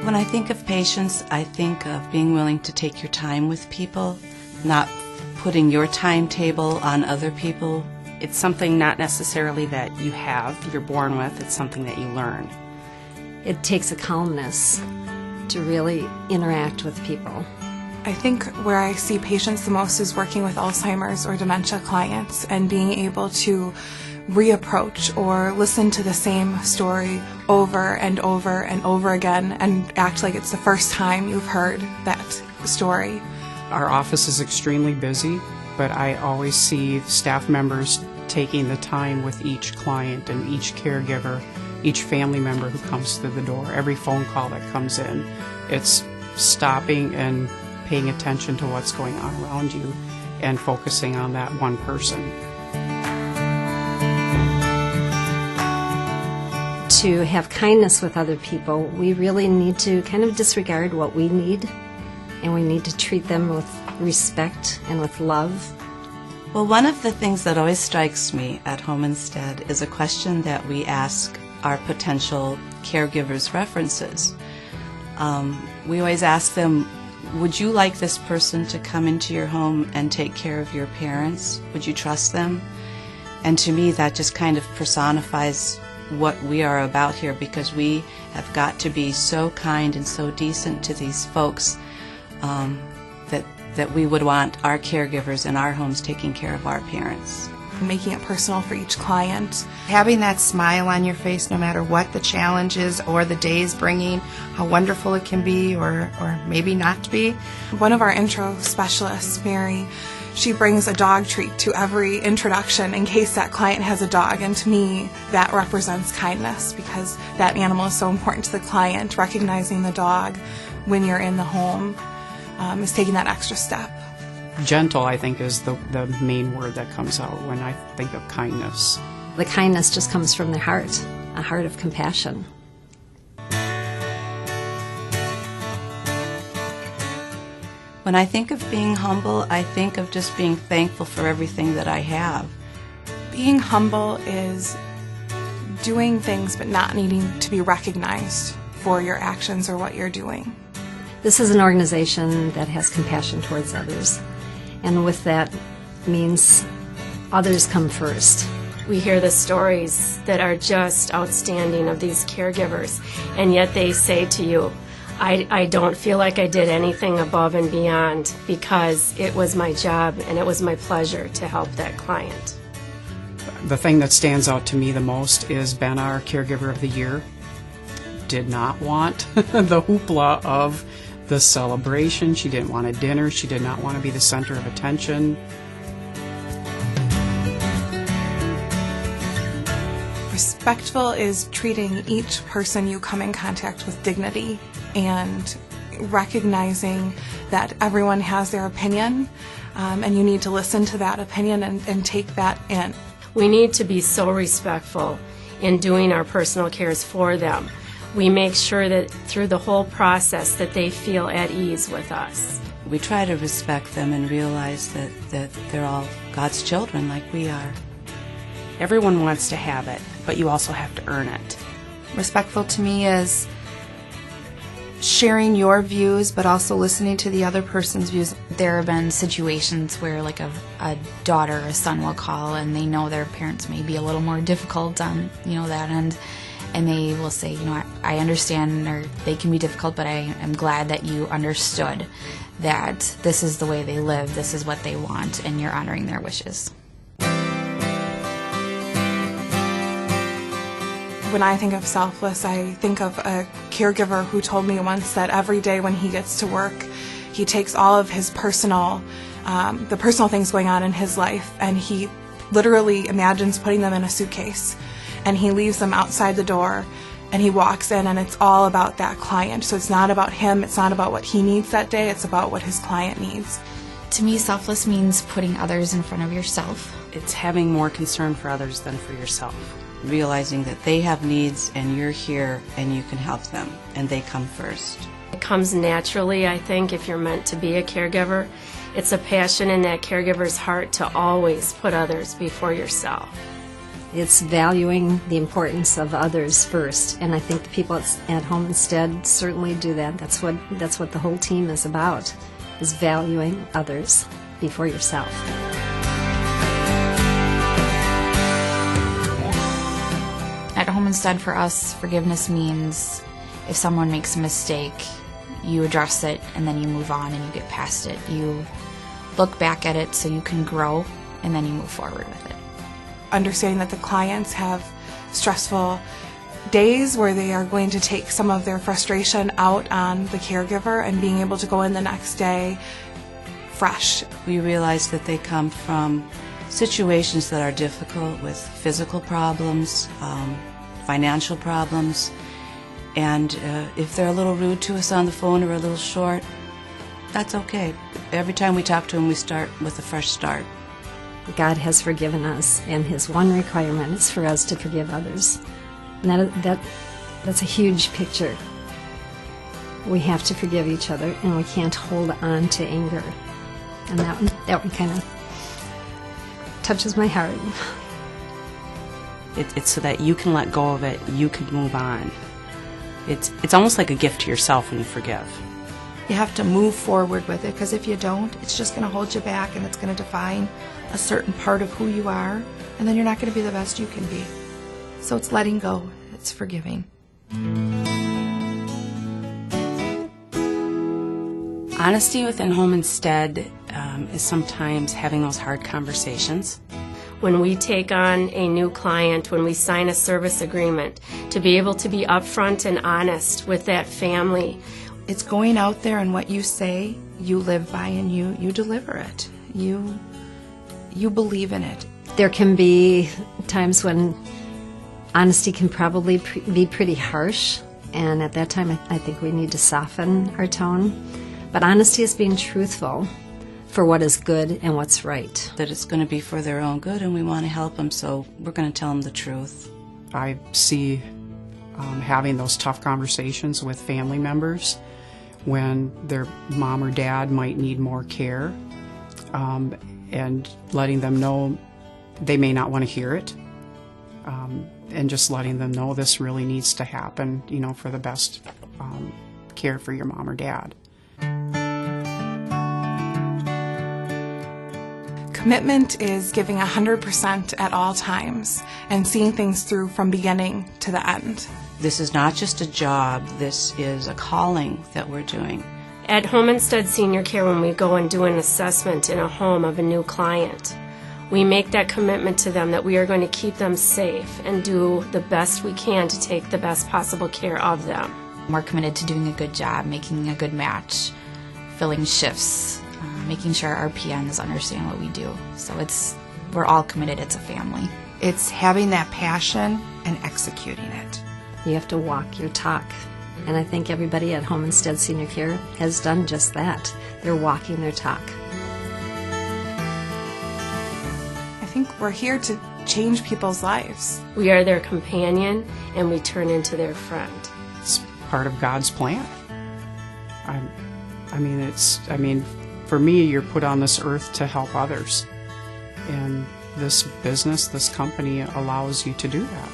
When I think of patience, I think of being willing to take your time with people, not putting your timetable on other people. It's something not necessarily that you have, you're born with, it's something that you learn. It takes a calmness to really interact with people. I think where I see patience the most is working with Alzheimer's or dementia clients and being able to reapproach or listen to the same story over and over and over again and act like it's the first time you've heard that story. Our office is extremely busy, but I always see staff members taking the time with each client and each caregiver, each family member who comes through the door, every phone call that comes in. It's stopping and paying attention to what's going on around you and focusing on that one person. To have kindness with other people, we really need to kind of disregard what we need, and we need to treat them with respect and with love. Well, one of the things that always strikes me at Home Instead is a question that we ask our potential caregivers' references. We always ask them, would you like this person to come into your home and take care of your parents? Would you trust them? And to me, that just kind of personifies what we are about here, because we have got to be so kind and so decent to these folks that we would want our caregivers in our homes taking care of our parents. Making it personal for each client. Having that smile on your face no matter what the challenge is or the day is bringing, how wonderful it can be or maybe not be. One of our intro specialists, Mary, she brings a dog treat to every introduction in case that client has a dog, and to me that represents kindness because that animal is so important to the client. Recognizing the dog when you're in the home is taking that extra step. Gentle, I think, is the main word that comes out when I think of kindness. The kindness just comes from the heart, a heart of compassion. When I think of being humble, I think of just being thankful for everything that I have. Being humble is doing things but not needing to be recognized for your actions or what you're doing. This is an organization that has compassion towards others, and with that means others come first. We hear the stories that are just outstanding of these caregivers, and yet they say to you, I don't feel like I did anything above and beyond because it was my job and it was my pleasure to help that client. The thing that stands out to me the most is Ben, our Caregiver of the Year, did not want the hoopla of the celebration. She didn't want a dinner. She did not want to be the center of attention. Respectful is treating each person you come in contact with dignity and recognizing that everyone has their opinion and you need to listen to that opinion and take that in. We need to be so respectful in doing our personal cares for them. We make sure that through the whole process that they feel at ease with us. We try to respect them and realize that they're all God's children like we are. Everyone wants to have it, but you also have to earn it. Respectful to me is sharing your views but also listening to the other person's views. There have been situations where like a daughter or a son will call and they know their parents may be a little more difficult on that end, and they will say, I understand, or they can be difficult, but I am glad that you understood that this is the way they live, this is what they want, and you're honoring their wishes. When I think of Selfless, I think of a caregiver who told me once that every day when he gets to work, he takes all of his personal things going on in his life, and he literally imagines putting them in a suitcase, and he leaves them outside the door, and he walks in, and it's all about that client. So it's not about him, it's not about what he needs that day, it's about what his client needs. To me, selfless means putting others in front of yourself. It's having more concern for others than for yourself. Realizing that they have needs and you're here and you can help them, and they come first. It comes naturally, I think, if you're meant to be a caregiver. It's a passion in that caregiver's heart to always put others before yourself. It's valuing the importance of others first, and I think the people at Home Instead certainly do that. That's what the whole team is about, is valuing others before yourself. At Home Instead, for us, forgiveness means if someone makes a mistake, you address it and then you move on and you get past it. You look back at it so you can grow and then you move forward with it. Understanding that the clients have stressful days where they are going to take some of their frustration out on the caregiver and being able to go in the next day fresh. We realize that they come from situations that are difficult with physical problems, financial problems, and if they're a little rude to us on the phone or a little short, that's okay. Every time we talk to them, we start with a fresh start. God has forgiven us, and His one requirement is for us to forgive others. And that's a huge picture. We have to forgive each other, and we can't hold on to anger. And that one kind of touches my heart. It's so that you can let go of it, you can move on. It's almost like a gift to yourself when you forgive. You have to move forward with it, because if you don't, it's just going to hold you back, and it's going to define a certain part of who you are, and then you're not going to be the best you can be. So it's letting go. It's forgiving. Honesty within Home Instead is sometimes having those hard conversations. When we take on a new client, when we sign a service agreement, to be able to be upfront and honest with that family. It's going out there, and what you say, you live by, and you deliver it. You believe in it. There can be times when honesty can probably be pretty harsh, and at that time I think we need to soften our tone. But honesty is being truthful for what is good and what's right. That it's going to be for their own good, and we want to help them, so we're going to tell them the truth. I see having those tough conversations with family members when their mom or dad might need more care, and letting them know they may not want to hear it, and just letting them know this really needs to happen, for the best care for your mom or dad. Commitment is giving 100% at all times and seeing things through from beginning to the end. This is not just a job, this is a calling that we're doing. At Home Instead Senior Care, when we go and do an assessment in a home of a new client, we make that commitment to them that we are going to keep them safe and do the best we can to take the best possible care of them. We're committed to doing a good job, making a good match, filling shifts, making sure our PNs understand what we do. So we're all committed. It's a family. It's having that passion and executing it. You have to walk your talk. And I think everybody at Home Instead Senior Care has done just that. They're walking their talk. I think we're here to change people's lives. We are their companion, and we turn into their friend. It's part of God's plan. For me, you're put on this earth to help others. And this business, this company allows you to do that.